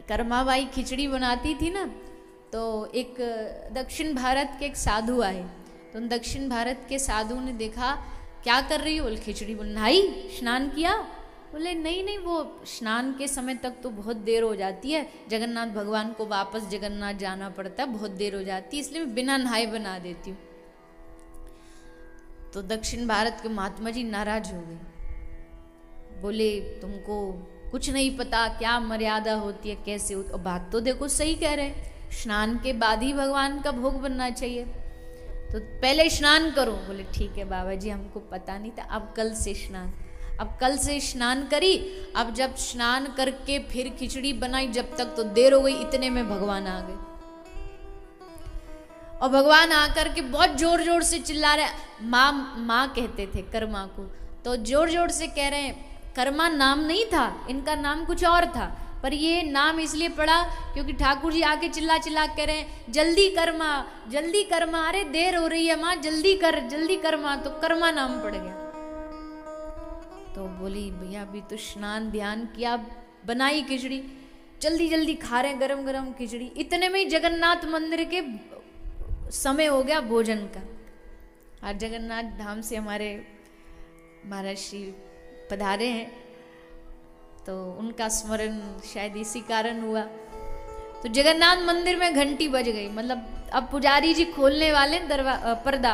कर्माबाई खिचड़ी बनाती थी ना, तो एक दक्षिण भारत के एक साधु आए, तो दक्षिण भारत के साधु ने देखा क्या कर रही हो, बोले खिचड़ी बनाई, स्नान किया, बोले नहीं नहीं वो स्नान के समय तक तो बहुत देर हो जाती है, जगन्नाथ भगवान को वापस जगन्नाथ जाना पड़ता है, बहुत देर हो जाती है, इसलिए मैं बिना नहाए बना देती हूँ। तो दक्षिण भारत के महात्मा जी नाराज हो गए, बोले तुमको कुछ नहीं पता क्या मर्यादा होती है, कैसे होती, और बात तो देखो सही कह रहे हैं, स्नान के बाद ही भगवान का भोग बनना चाहिए, तो पहले स्नान करो। बोले ठीक है बाबा जी हमको पता नहीं था, अब कल से स्नान। अब कल से स्नान करी, अब जब स्नान करके फिर खिचड़ी बनाई, जब तक तो देर हो गई, इतने में भगवान आ गए, और भगवान आकर के बहुत जोर जोर से चिल्ला रहे, माँ कहते थे कर्मा को, तो जोर जोर से कह रहे हैं, कर्मा नाम नहीं था इनका, नाम कुछ और था, पर ये नाम इसलिए पड़ा क्योंकि ठाकुर जी आके चिल्ला चिल्ला कह रहे हैं जल्दी कर्मा, अरे देर हो रही है माँ, जल्दी कर माँ, तो कर्मा नाम पड़ गया। तो बोली भैया अभी तो स्नान ध्यान किया, बनाई खिचड़ी, जल्दी जल्दी खा रहे गरम गरम खिचड़ी, इतने में ही जगन्नाथ मंदिर के समय हो गया भोजन का। आज जगन्नाथ धाम से हमारे महाराज श्री पधारे हैं, तो उनका स्मरण शायद इसी कारण हुआ। तो जगन्नाथ मंदिर में घंटी बज गई, मतलब अब पुजारी जी खोलने वाले पर्दा,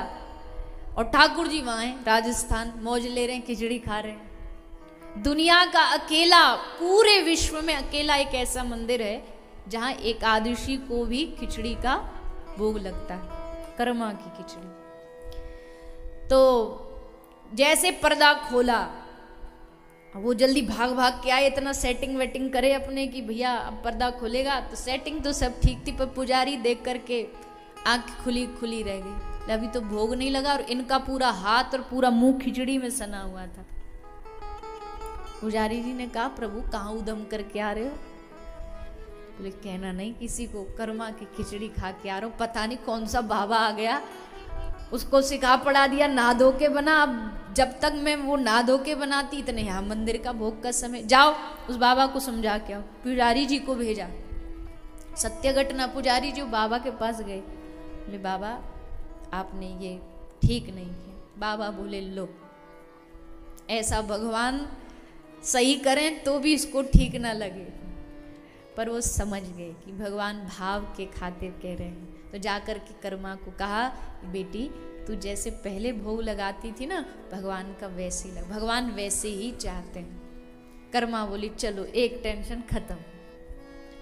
और ठाकुर जी वहां हैं राजस्थान, मौज ले रहे हैं, खिचड़ी खा रहे हैं। दुनिया का अकेला, पूरे विश्व में अकेला एक ऐसा मंदिर है जहां एकादशी को भी खिचड़ी का भोग लगता है, कर्मा की खिचड़ी। तो जैसे पर्दा खोला, वो जल्दी भाग भाग के आए, इतना सेटिंग वेटिंग करे अपने कि भैया अब पर्दा खुलेगा, तो सेटिंग तो सब ठीक थी, पर पुजारी देख करके आंख खुली खुली रह गई, अभी तो भोग नहीं लगा, और इनका पूरा हाथ और पूरा मुंह खिचड़ी में सना हुआ था। पुजारी जी ने कहा प्रभु कहाँ उदम करके आ रहे हो? बोले कहना नहीं किसी को, कर्मा की खिचड़ी खा के आ रहा हूँ, पता नहीं कौन सा बाबा आ गया, उसको सिखा पढ़ा दिया, नहा धो के बना, अब जब तक मैं वो नहा धो के बनाती इतने यहाँ मंदिर का भोग का समय, जाओ उस बाबा को समझा के आओ। पुजारी जी को भेजा, सत्य घटना, पुजारी जी बाबा के पास गए, बोले बाबा आपने ये ठीक नहीं किया। बाबा बोले लो, ऐसा भगवान सही करें तो भी इसको ठीक ना लगे, पर वो समझ गए कि भगवान भाव के खातिर कह रहे हैं। तो जाकर के कर्मा को कहा बेटी तू जैसे पहले भोग लगाती थी ना, भगवान का वैसे ही भगवान वैसे ही चाहते हैं। कर्मा बोली चलो एक टेंशन खत्म,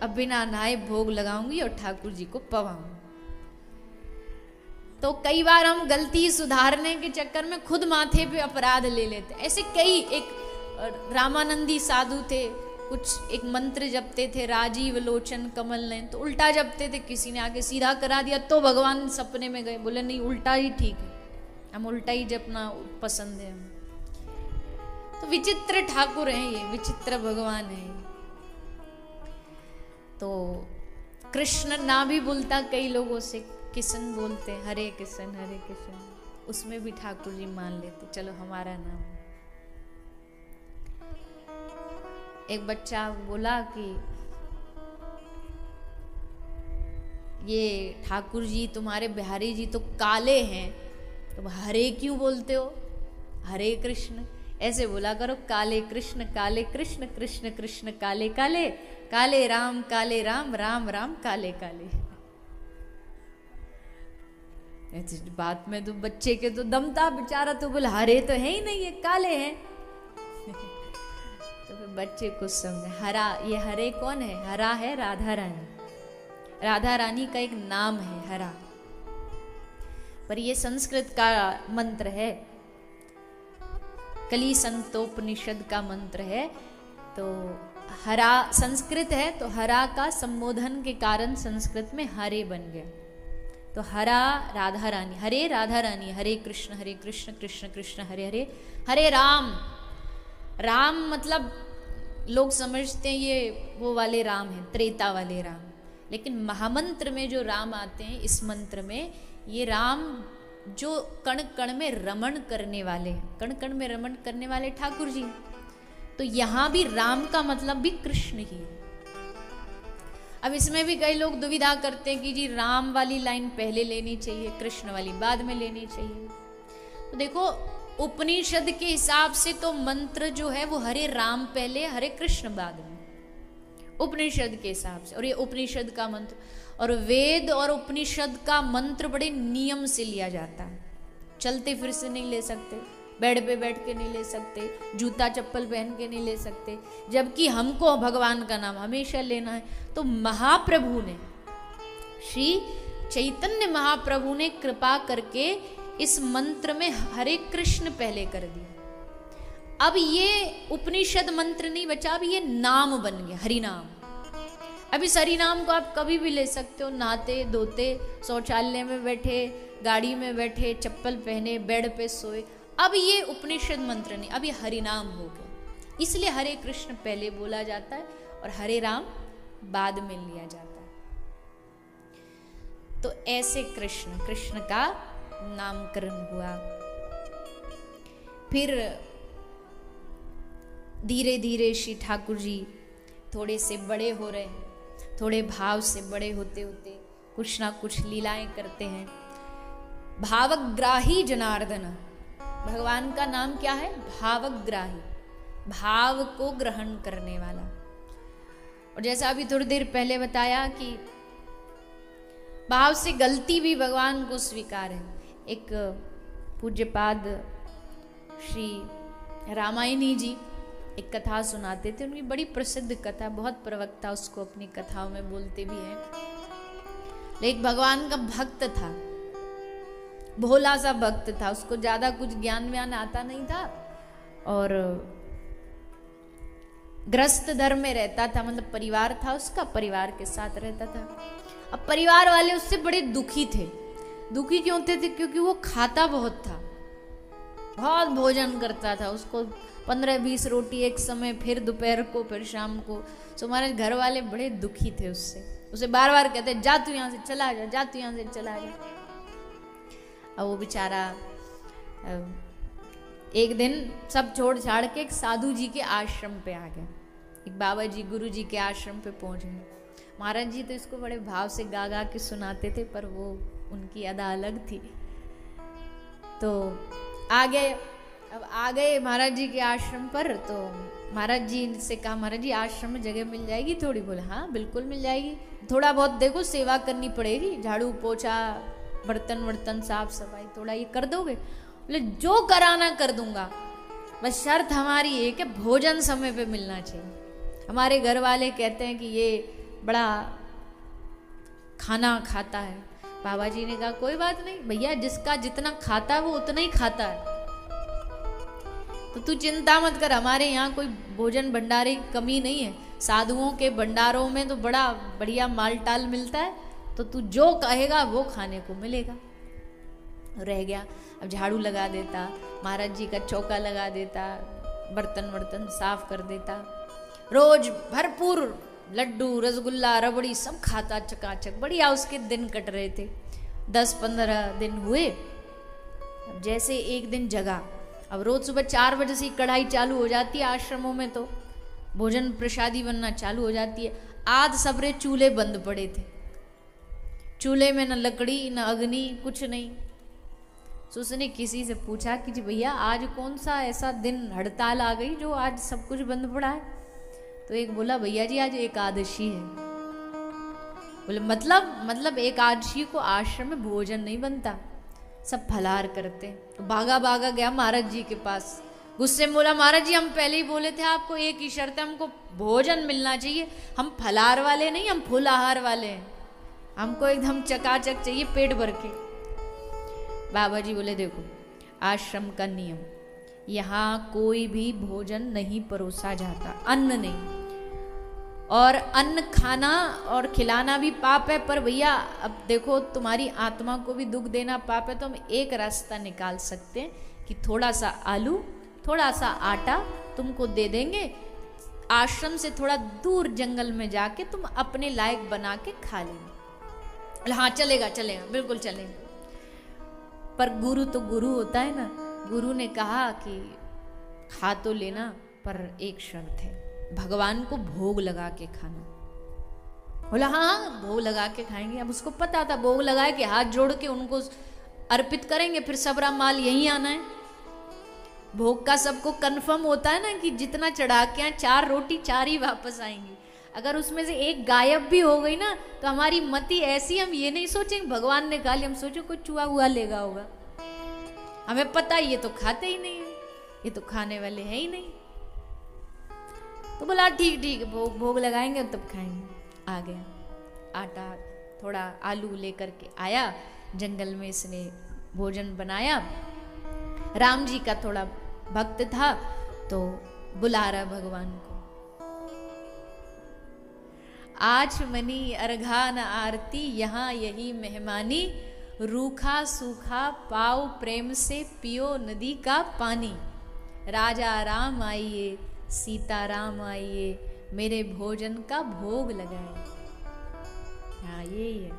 अब बिना नहाए भोग लगाऊंगी और ठाकुर जी को पवाऊंगी। तो कई बार हम गलती सुधारने के चक्कर में खुद माथे पे अपराध ले लेते। ऐसे कई, एक रामानंदी साधु थे, कुछ एक मंत्र जपते थे, राजीव लोचन कमल नयन, तो उल्टा जपते थे, किसी ने आके सीधा करा दिया तो भगवान सपने में गए, बोले नहीं उल्टा ही ठीक है, हम उल्टा ही जपना पसंद है हमें। तो विचित्र ठाकुर हैं ये, विचित्र भगवान है। तो कृष्ण ना भी बोलता कई लोगों से किशन बोलते, हरे किशन, उसमें भी ठाकुर जी मान लेते, चलो हमारा नाम। एक बच्चा बोला कि ये ठाकुर जी तुम्हारे बिहारी जी तो काले हैं, तो हरे क्यों बोलते हो, हरे कृष्ण ऐसे बोला करो, काले कृष्ण कृष्ण कृष्ण काले काले, काले राम राम राम काले काले। बात में तो बच्चे के तो दम था, बेचारा तो बोला हरे तो है ही नहीं, ये काले हैं। तो फिर बच्चे कुछ समझे, हरा, ये हरे कौन है? हरा है राधा रानी, राधा रानी का एक नाम है हरा, पर ये संस्कृत का मंत्र है, कली संतोपनिषद का मंत्र है। तो हरा संस्कृत है, तो हरा का संबोधन के कारण संस्कृत में हरे बन गया। तो हरा राधा रानी, हरे राधा रानी, हरे कृष्ण कृष्ण कृष्ण हरे हरे, हरे राम। राम मतलब लोग समझते हैं ये वो वाले राम हैं, त्रेता वाले राम, लेकिन महामंत्र में जो राम आते हैं, इस मंत्र में ये राम जो कण कण में रमण करने वाले हैं, कण कण में रमण करने वाले ठाकुर जी। तो यहाँ भी राम का मतलब भी कृष्ण ही है, अब इसमें भी कई लोग दुविधा करते हैं कि जी राम वाली लाइन पहले लेनी चाहिए, कृष्ण वाली बाद में लेनी चाहिए। तो देखो उपनिषद के हिसाब से तो मंत्र जो है वो हरे राम पहले, हरे कृष्ण बाद में, उपनिषद के हिसाब से। और ये उपनिषद का मंत्र, और वेद और उपनिषद का मंत्र बड़े नियम से लिया जाता है। चलते फिर से नहीं ले सकते, बेड पे बैठ के नहीं ले सकते, जूता चप्पल पहन के नहीं ले सकते, जबकि हमको भगवान का नाम हमेशा लेना है। तो महाप्रभु ने, श्री चैतन्य महाप्रभु ने कृपा करके इस मंत्र में हरे कृष्ण पहले कर दिया। अब ये उपनिषद मंत्र नहीं बचा, अब ये नाम बन गया, हरि नाम। अब इस हरि नाम को आप कभी भी ले सकते हो, नहाते धोते, शौचालय में बैठे, गाड़ी में बैठे, चप्पल पहने, बेड पे सोए। अब ये उपनिषद मंत्र नहीं, अब ये हरि नाम हो गया। इसलिए हरे कृष्ण पहले बोला जाता है और हरे राम बाद में लिया जाता है। तो ऐसे कृष्ण, कृष्ण का नामकरण हुआ। फिर धीरे धीरे श्री ठाकुर जी थोड़े से बड़े हो रहे हैं, थोड़े भाव से बड़े होते होते कुछ ना कुछ लीलाएं करते हैं। भावग्राही जनार्दन, भगवान का नाम क्या है? भावग्राही, भाव को ग्रहण करने वाला। और जैसा अभी थोड़ी देर पहले बताया कि भाव से गलती भी भगवान को स्वीकार है। एक पूज्यपाद श्री रामायणी जी एक कथा सुनाते थे, उनकी बड़ी प्रसिद्ध कथा, बहुत प्रवक्ता उसको अपनी कथाओं में बोलते भी हैं। लेकिन भगवान का भक्त था, भोला सा भक्त था, उसको ज्यादा कुछ ज्ञान व्यान आता नहीं था और ग्रस्त धर्म में रहता था, मतलब परिवार था उसका, परिवार के साथ रहता था। अब परिवार वाले उससे बड़े दुखी थे। दुखी क्यों थे? क्योंकि वो खाता बहुत था, बहुत भोजन करता था। उसको 15-20 रोटी एक समय, फिर दोपहर को, फिर शाम को। तो हमारे घर वाले बड़े दुखी थे उससे, उसे बार बार कहते जा तू यहाँ से चला जा, जा तू यहाँ से चला जा। अब वो बेचारा एक दिन सब छोड़ छाड़ के एक साधु जी के आश्रम पे आ गया, एक बाबा जी गुरु जी के आश्रम पे पहुंच गए। महाराज जी तो इसको बड़े भाव से गा गा के सुनाते थे, पर वो उनकी अदा अलग थी। तो आ गए, अब आ गए महाराज जी के आश्रम पर। तो महाराज जी से कहा, महाराज जी आश्रम में जगह मिल जाएगी थोड़ी? बोले हाँ बिल्कुल मिल जाएगी, थोड़ा बहुत देखो सेवा करनी पड़ेगी, झाड़ू पोछा, बर्तन वर्तन साफ सफाई थोड़ा ये कर दोगे? बोले जो कराना कर दूंगा, बस शर्त हमारी एक है, भोजन समय पे मिलना चाहिए। हमारे घर वाले कहते हैं कि ये बड़ा खाना खाता है। बाबा जी ने कहा कोई बात नहीं भैया, जिसका जितना खाता है वो उतना ही खाता है, तो तू चिंता मत कर, हमारे यहाँ कोई भोजन भंडारे की कमी नहीं है। साधुओं के भंडारों में तो बड़ा बढ़िया माल टाल मिलता है, तो तू जो कहेगा वो खाने को मिलेगा। रह गया, अब झाड़ू लगा देता, महाराज जी का चौका लगा देता, बर्तन वर्तन साफ कर देता, रोज भरपूर लड्डू रसगुल्ला रबड़ी सब खाता चकाचक, बढ़िया उसके दिन कट रहे थे। 10-15 दिन हुए। अब जैसे एक दिन जगा, अब रोज सुबह 4 बजे से कढ़ाई चालू हो जाती है आश्रमों में, तो भोजन प्रसादी बनना चालू हो जाती है। आज सबरे चूल्हे बंद पड़े थे, चूल्हे में न लकड़ी न अग्नि कुछ नहीं। तो उसने किसी से पूछा कि जी भैया आज कौन सा ऐसा दिन हड़ताल आ गई जो आज सब कुछ बंद पड़ा है? तो एक बोला भैया जी आज एकादशी है। बोले मतलब एकादशी को आश्रम में भोजन नहीं बनता, सब फलाहार करते। तो भागा भागा गया महाराज जी के पास, गुस्से में बोला महाराज जी हम पहले ही बोले थे आपको, एक ही शर्त है, हमको भोजन मिलना चाहिए, हम फलाहार वाले नहीं, हम फुल आहार वाले हैं, हमको एकदम चकाचक चाहिए पेट भर के। बाबा जी बोले देखो आश्रम का नियम, यहाँ कोई भी भोजन नहीं परोसा जाता, अन्न नहीं, और अन्न खाना और खिलाना भी पाप है। पर भैया अब देखो तुम्हारी आत्मा को भी दुख देना पाप है, तो हम एक रास्ता निकाल सकते हैं कि थोड़ा सा आलू थोड़ा सा आटा तुमको दे देंगे, आश्रम से थोड़ा दूर जंगल में जाके तुम अपने लायक बना के खा लेना। हाँ चलेगा चलेगा बिल्कुल चलेगा। पर गुरु तो गुरु होता है ना, गुरु ने कहा कि खा तो लेना पर एक शर्त है, भगवान को भोग लगा के खाना। बोला हाँ हाँ भोग लगा के खाएंगे। अब उसको पता था भोग लगा के हाथ जोड़ के उनको अर्पित करेंगे, फिर सबरा माल यहीं आना है। भोग का सबको कंफर्म होता है ना कि जितना चढ़ा के यहाँ 4 रोटी 4 ही वापस आएंगी। अगर उसमें से एक गायब भी हो गई ना तो हमारी मति ऐसी, हम ये नहीं सोचेंगे भगवान ने खा लिया, हम सोचो कोई चूहा हुआ लेगा होगा। हमें पता है ये तो खाते ही नहीं है, ये तो खाने वाले हैं ही नहीं। तो बोला ठीक ठीक भोग भोग लगाएंगे तब खाएंगे। आ गया आटा थोड़ा आलू लेकर के आया, जंगल में इसने भोजन बनाया। राम जी का थोड़ा भक्त था तो बुला रहा भगवान को, आज मनी अर्घा न आरती यहाँ यही मेहमानी, रूखा सूखा पाओ प्रेम से पियो नदी का पानी। राजा राम आइए सीता राम आइए, मेरे भोजन का भोग लगाए। हाँ यही है।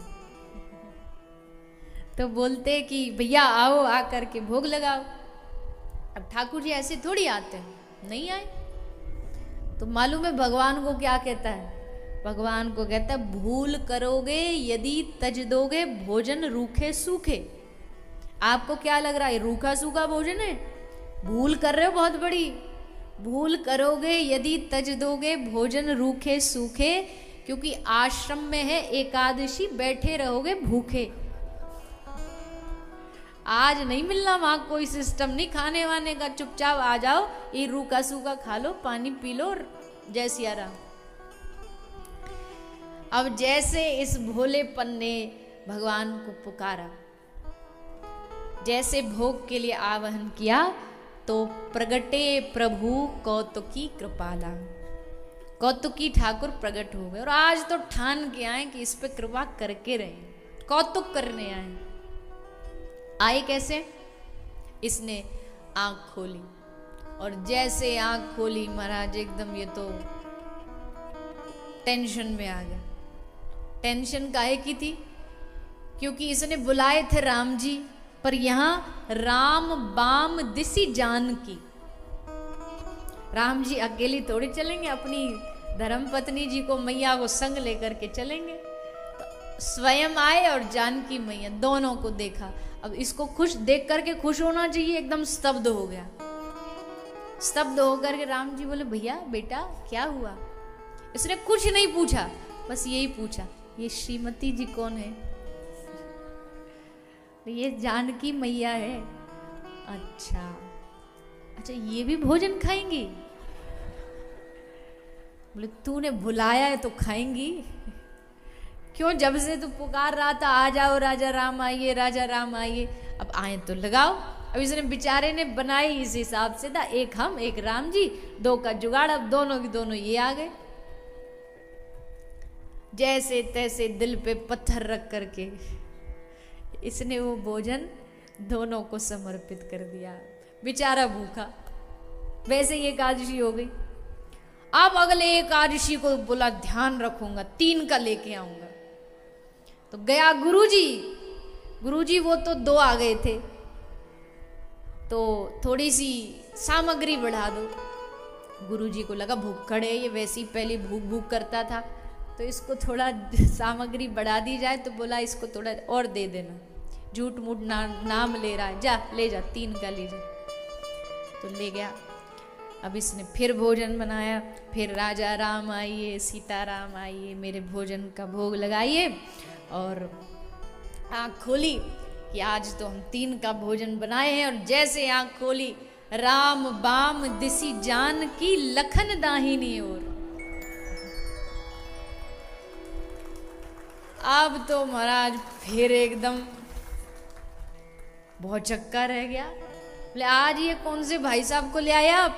तो बोलते कि भैया आओ आकर के भोग लगाओ। अब ठाकुर जी ऐसे थोड़ी आते हैं, नहीं आए। तो मालूम है भगवान को क्या कहता है? भगवान को कहता है भूल करोगे यदि तज दोगे भोजन रूखे सूखे। आपको क्या लग रहा है रूखा सूखा भोजन है? भूल कर रहे हो बहुत बड़ी। भूल करोगे यदि तज दोगे भोजन रूखे सूखे, क्योंकि आश्रम में है एकादशी बैठे रहोगे भूखे। आज नहीं मिलना वहां कोई सिस्टम नहीं खाने वाने का, चुपचाप आ जाओ, ये रूखा सूखा खा लो, पानी पी लो, जय सिया राम। अब जैसे इस भोलेपन ने भगवान को पुकारा, जैसे भोग के लिए आवाहन किया, तो प्रगटे प्रभु कौतुकी कृपाला। कौतुकी ठाकुर प्रकट हो गए और आज तो ठान के आए कि इस पे कृपा करके रहे, कौतुक करने आए। आए कैसे? इसने आंख खोली और जैसे आंख खोली महाराज एकदम ये तो टेंशन में आ गया। टेंशन काहे की थी? क्योंकि इसने बुलाए थे राम जी, पर यहां राम बाम दिसी जानकी। राम जी अकेली थोड़ी चलेंगे, अपनी धर्म पत्नी जी को मैया को संग लेकर के चलेंगे। तो स्वयं आए और जानकी मैया दोनों को देखा। अब इसको खुश देख करके खुश होना चाहिए, एकदम स्तब्ध हो गया। स्तब्ध होकर के राम जी बोले भैया बेटा क्या हुआ? इसने कुछ नहीं पूछा, बस यही पूछा ये श्रीमती जी कौन है? ये जानकी मैया है। अच्छा अच्छा ये भी भोजन खाएंगी? बोले तूने बुलाया है तो खाएंगी। क्यों? जब से तू पुकार रहा था आ जाओ राजा राम आइए, राजा राम आइए, अब आए तो लगाओ। अब इसने बेचारे ने बनाई इस हिसाब से था, एक हम एक राम जी, 2 का जुगाड़। अब दोनों के दोनों ये आ गए। जैसे तैसे दिल पे पत्थर रख करके इसने वो भोजन दोनों को समर्पित कर दिया। बेचारा भूखा। वैसे ही एकादशी हो गई। अब अगले एकादशी को बोला ध्यान रखूंगा, 3 का लेके आऊंगा। तो गया गुरुजी। गुरुजी वो तो 2 आ गए थे, तो थोड़ी सी सामग्री बढ़ा दो। गुरुजी को लगा भूखड़ है ये, वैसी पहले भूख भूख करता था, तो इसको थोड़ा सामग्री बढ़ा दी जाए। तो बोला इसको थोड़ा और दे देना, झूठ मूठ नाम ले रहा है, जा ले जा 3 का ले जा। तो ले गया। अब इसने फिर भोजन बनाया, फिर राजा राम आइए सीता राम आइए, मेरे भोजन का भोग लगाइए। और आँख खोली कि आज तो हम 3 का भोजन बनाए हैं। और जैसे आँख खोली राम बाम दिसी जान की, लखन दाहिनी ओर। अब तो महाराज फिर एकदम बहुत चक्का रह गया। बोले आज ये कौन से भाई साहब को ले आया आप?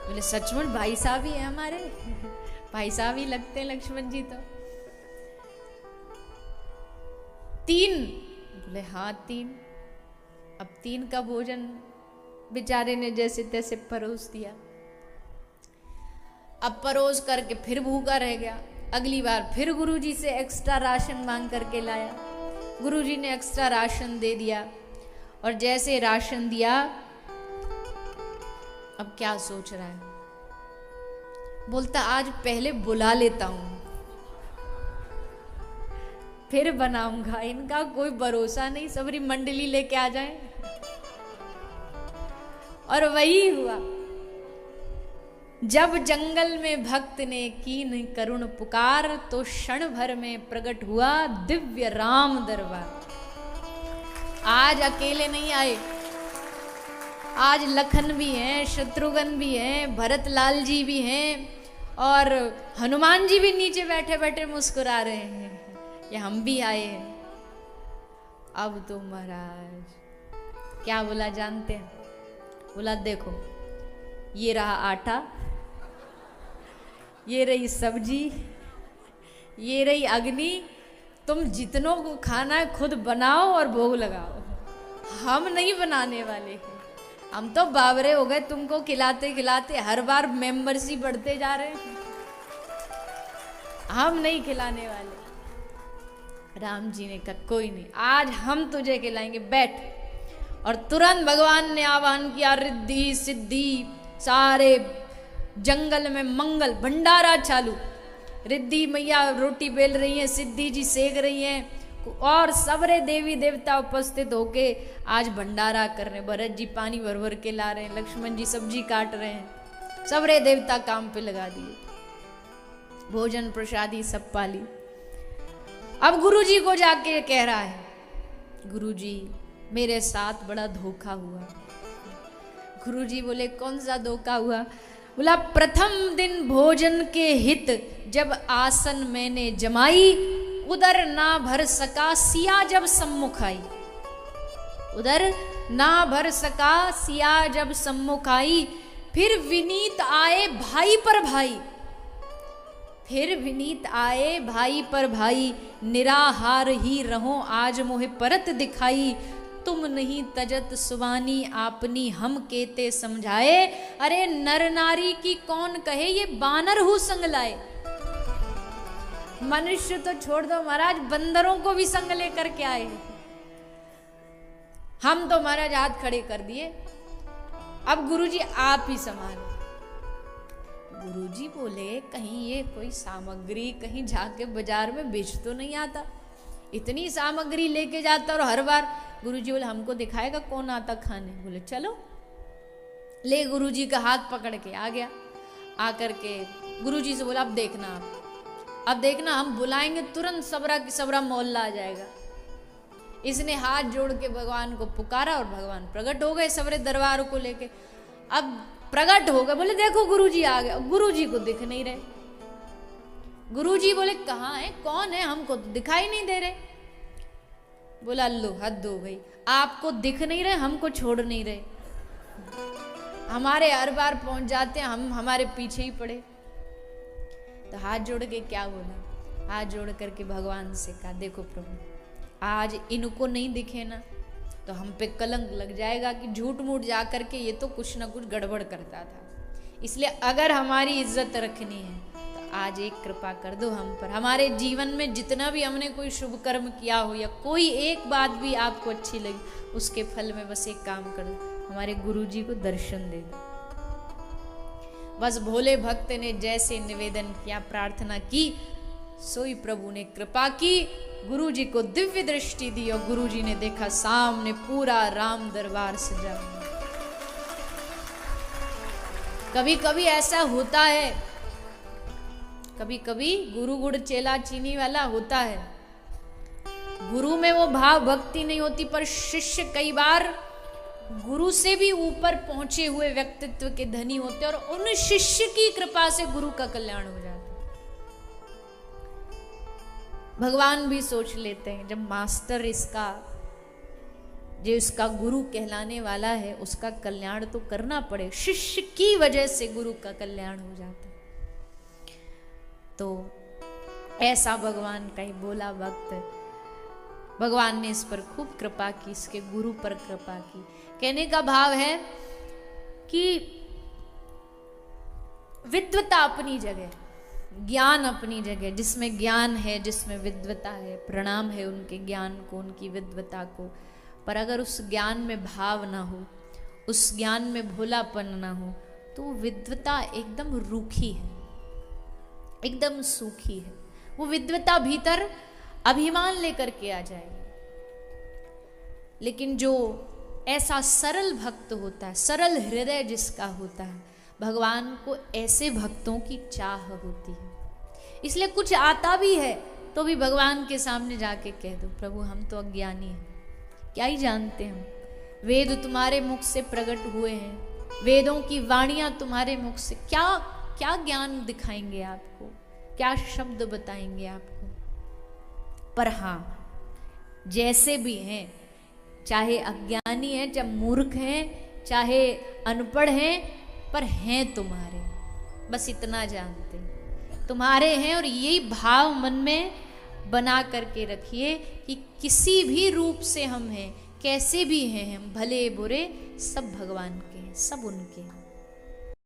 बोले सचमुच भाई साहब ही है हमारे, भाई साहब ही लगते हैं लक्ष्मण जी। तो 3? बोले हाँ 3। अब 3 का भोजन बेचारे ने जैसे तैसे परोस दिया। अब परोस करके फिर भूखा रह गया। अगली बार फिर गुरुजी से एक्स्ट्रा राशन मांग करके लाया। गुरुजी ने एक्स्ट्रा राशन दे दिया। और जैसे राशन दिया, अब क्या सोच रहा है? बोलता आज पहले बुला लेता हूं। फिर बनाऊंगा, इनका कोई भरोसा नहीं, सबरी मंडली लेके आ जाए। और वही हुआ, जब जंगल में भक्त ने कीन करुण पुकार, तो क्षण भर में प्रकट हुआ दिव्य राम दरबार। आज अकेले नहीं आए, आज लखन भी हैं, शत्रुघ्न भी हैं, भरत लाल जी भी हैं, और हनुमान जी भी नीचे बैठे बैठे मुस्कुरा रहे हैं, ये हम भी आए हैं। अब तो महाराज क्या बोला जानते हैं? बोला देखो, ये रहा आटा, ये रही सब्जी, ये रही अग्नि, तुम जितनों को खाना है खुद बनाओ और भोग लगाओ, हम नहीं बनाने वाले हैं। हम तो बावरे हो गए तुमको खिलाते खिलाते, हर बार मेंबरशिप बढ़ते जा रहे हैं, हम नहीं खिलाने वाले। राम जी ने कहा कोई नहीं, आज हम तुझे खिलाएंगे, बैठ। और तुरंत भगवान ने आह्वान किया, रिद्धि सिद्धि, सारे जंगल में मंगल भंडारा चालू। रिद्धि मैया रोटी बेल रही हैं, सिद्धि जी सेक रही हैं, और सबरे देवी देवता उपस्थित होके आज भंडारा कर रहे हैं। भरत जी पानी भर भर के ला रहे हैं, लक्ष्मण जी सब्जी काट रहे हैं, सबरे देवता काम पे लगा दिए, भोजन प्रसादी सब पाली। अब गुरु जी को जाके कह रहा है, गुरु जी मेरे साथ बड़ा धोखा हुआ। गुरु जी बोले कौन सा धोखा हुआ? बोला प्रथम दिन भोजन के हित जब आसन मैंने जमाई, उधर ना भर सका सिया जब सम्मुख आई। उधर ना भर सका सिया जब सम्मुख आई, फिर विनीत आए भाई पर भाई, फिर विनीत आए भाई पर भाई, निराहार ही रहो आज मोहे परत दिखाई, तुम नहीं तजत सुवानी आपनी हम केते समझाए। अरे नर नारी की कौन कहे, ये बानर हूं संग लाए। मनुष्य तो छोड़ दो महाराज, बंदरों को भी संग लेकर के आए। हम तो महाराज हाथ खड़े कर दिए, अब गुरुजी आप ही संभालो। गुरुजी बोले कहीं ये कोई सामग्री कहीं जाके बाजार में बेच तो नहीं आता, इतनी सामग्री लेके जाता, और हर बार गुरुजी बोले हमको दिखाएगा कौन आता खाने। बोले चलो, ले गुरुजी का हाथ पकड़ के आ गया। आकर के गुरुजी से बोला अब देखना हम बुलाएंगे तुरंत सबरा की सबरा मोहल्ला आ जाएगा। इसने हाथ जोड़ के भगवान को पुकारा और भगवान प्रकट हो गए सबरे दरबार को लेके। अब प्रकट हो गए, बोले देखो गुरुजी आ गए। गुरुजी को दिख नहीं रहे। गुरुजी बोले कहाँ है, कौन है, हमको तो दिखाई नहीं दे रहे। बोला लो हद हो गई, आपको दिख नहीं रहे, हमको छोड़ नहीं रहे, हमारे हर बार पहुंच जाते हैं, हम हमारे पीछे ही पड़े। तो हाथ जोड़ के क्या बोला, हाथ जोड़ करके भगवान से कहा देखो प्रभु, आज इनको नहीं दिखे ना तो हम पे कलंक लग जाएगा कि झूठ मूठ जा करके ये तो कुछ ना कुछ गड़बड़ करता था। इसलिए अगर हमारी इज्जत रखनी है तो आज एक कृपा कर दो हम पर। हमारे जीवन में जितना भी हमने कोई शुभ कर्म किया हो या कोई एक बात भी आपको अच्छी लगी, उसके फल में बस एक काम कर दो, हमारे गुरुजी को दर्शन दे दो। बस भोले भक्त ने जैसे निवेदन किया, प्रार्थना की, सोई प्रभु ने कृपा की, गुरुजी को दिव्य दृष्टि दी और गुरुजी ने देखा सामने पूरा राम दरबार सजा हुआ। कभी कभी ऐसा होता है, कभी कभी गुरु गुड़ चेला चीनी वाला होता है। गुरु में वो भाव भक्ति नहीं होती, पर शिष्य कई बार गुरु से भी ऊपर पहुंचे हुए व्यक्तित्व के धनी होते और उन शिष्य की कृपा से गुरु का कल्याण हो जाता है। भगवान भी सोच लेते हैं जब मास्टर इसका, जो इसका गुरु कहलाने वाला है, उसका कल्याण तो करना पड़े, शिष्य की वजह से गुरु का कल्याण हो जाता है। तो ऐसा भगवान का ही बोला भक्त, भगवान ने इस पर खूब कृपा की, इसके गुरु पर कृपा की। कहने का भाव है कि विद्वता अपनी जगह, ज्ञान अपनी जगह, जिसमें ज्ञान है, जिसमें विद्वता है, प्रणाम है उनके ज्ञान को, उनकी विद्वता को। पर अगर उस ज्ञान में भाव ना हो, उस ज्ञान में भोलापन ना हो, तो विद्वता एकदम रूखी है, एकदम सूखी है। वो विद्वता भीतर अभिमान लेकर के आ जाएगा। लेकिन जो ऐसा सरल भक्त होता है, सरल हृदय जिसका होता है, भगवान को ऐसे भक्तों की चाह होती है। इसलिए कुछ आता भी है तो भी भगवान के सामने जाके कह दो, प्रभु हम तो अज्ञानी हैं, क्या ही जानते हम। वेद तुम्हारे मुख से प्रकट हुए हैं, वेदों की वाणियां तुम्हारे मुख से, क्या क्या ज्ञान दिखाएंगे आपको, क्या शब्द बताएंगे आपको। पर हाँ, जैसे भी हैं, चाहे अज्ञानी हैं, चाहे मूर्ख हैं, चाहे अनपढ़ हैं, पर हैं तुम्हारे, बस इतना जानते हैं तुम्हारे हैं। और यही भाव मन में बना करके रखिए कि किसी भी रूप से हम हैं, कैसे भी हैं हम, भले बुरे सब भगवान के हैं, सब उनके हैं।